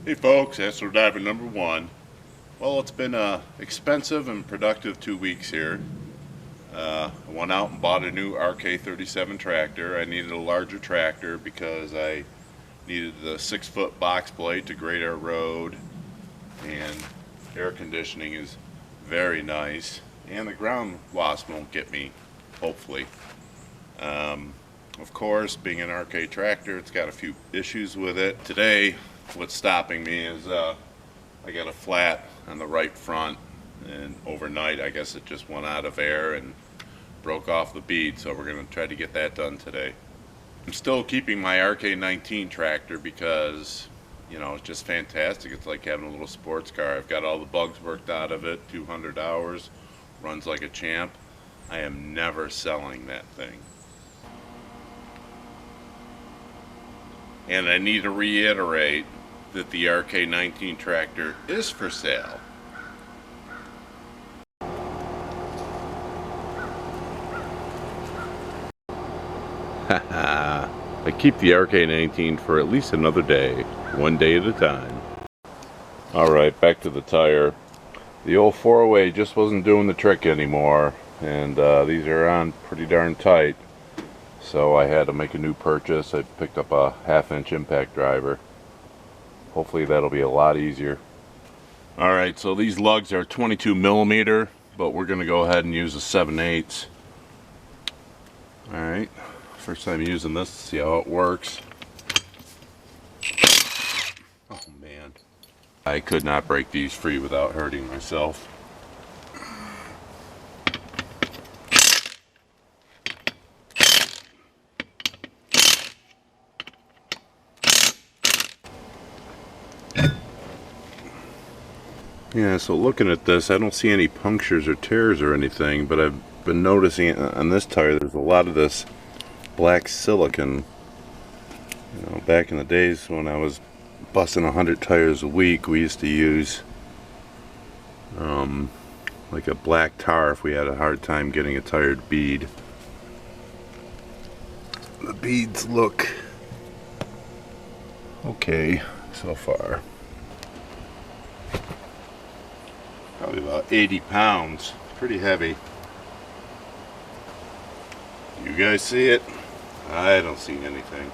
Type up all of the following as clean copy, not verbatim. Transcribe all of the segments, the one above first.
Hey folks, Astro Diver number one. Well, it's been a expensive and productive 2 weeks here. I went out and bought a new RK 37 tractor. I needed a larger tractor because I needed the 6-foot box blade to grade our road, and air conditioning is very nice, and the ground wasp won't get me, hopefully. Of course, being an RK tractor, it's got a few issues with it. Today, what's stopping me is I got a flat on the right front, and overnight I guess it just went out of air and broke off the bead, so we're going to try to get that done today. I'm still keeping my RK-19 tractor because, you know, it's just fantastic. It's like having a little sports car. I've got all the bugs worked out of it, 200 hours, runs like a champ. I am never selling that thing. And I need to reiterate that the RK-19 tractor is for sale. I keep the RK-19 for at least another day, one day at a time. Alright, back to the tire. The old 408 just wasn't doing the trick anymore, and these are on pretty darn tight. So I had to make a new purchase. I picked up a 1/2-inch impact driver. Hopefully that'll be a lot easier. Alright, so these lugs are 22 millimeter, but we're going to go ahead and use a 7/8. Alright, first time using this, see how it works. Oh man. I could not break these free without hurting myself. Yeah, so looking at this, I don't see any punctures or tears or anything, but I've been noticing on this tire there's a lot of this black silicon. You know, back in the days when I was busting 100 tires a week, we used to use like a black tar if we had a hard time getting a tire to bead. The beads look okay so far. Probably about 80 pounds. Pretty heavy. You guys see it? I don't see anything.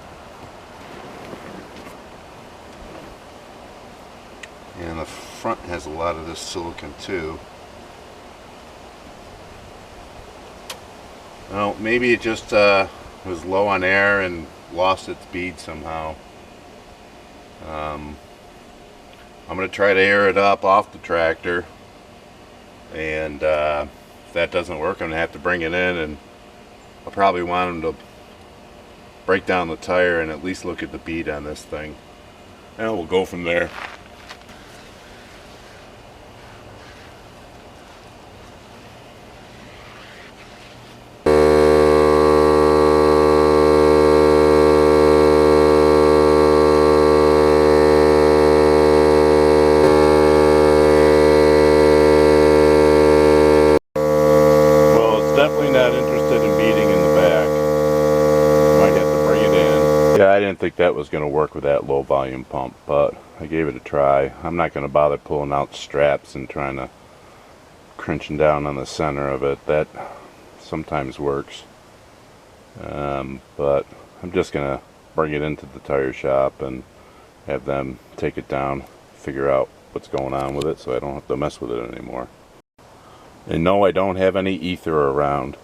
And the front has a lot of this silicone too. Well, maybe it just was low on air and lost its bead somehow. I'm going to try to air it up off the tractor. And if that doesn't work, I'm going to have to bring it in, and I'll probably want them to break down the tire and at least look at the bead on this thing. And we'll go from there. Definitely not interested in beading in the back. Might have to bring it in. Yeah, I didn't think that was going to work with that low volume pump, but I gave it a try. I'm not going to bother pulling out straps and trying to crunching down on the center of it. That sometimes works. But I'm just going to bring it into the tire shop and have them take it down, figure out what's going on with it so I don't have to mess with it anymore. And no, I don't have any ether around.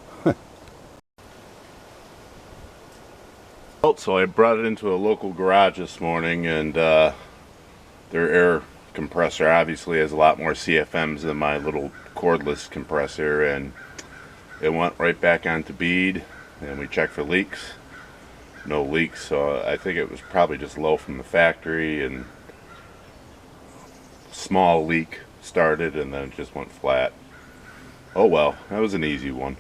So I brought it into a local garage this morning, and their air compressor obviously has a lot more CFMs than my little cordless compressor, and it went right back onto bead, and we checked for leaks. No leaks, so I think it was probably just low from the factory, and small leak started and then it just went flat. Oh well, that was an easy one.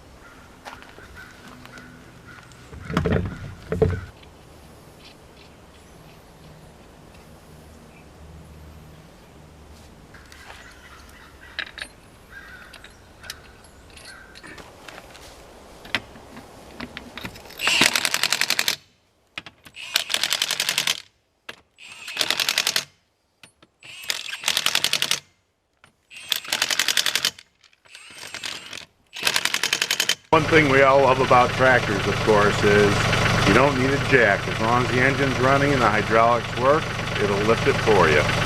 One thing we all love about tractors, of course, is you don't need a jack. As long as the engine's running and the hydraulics work, it'll lift it for you.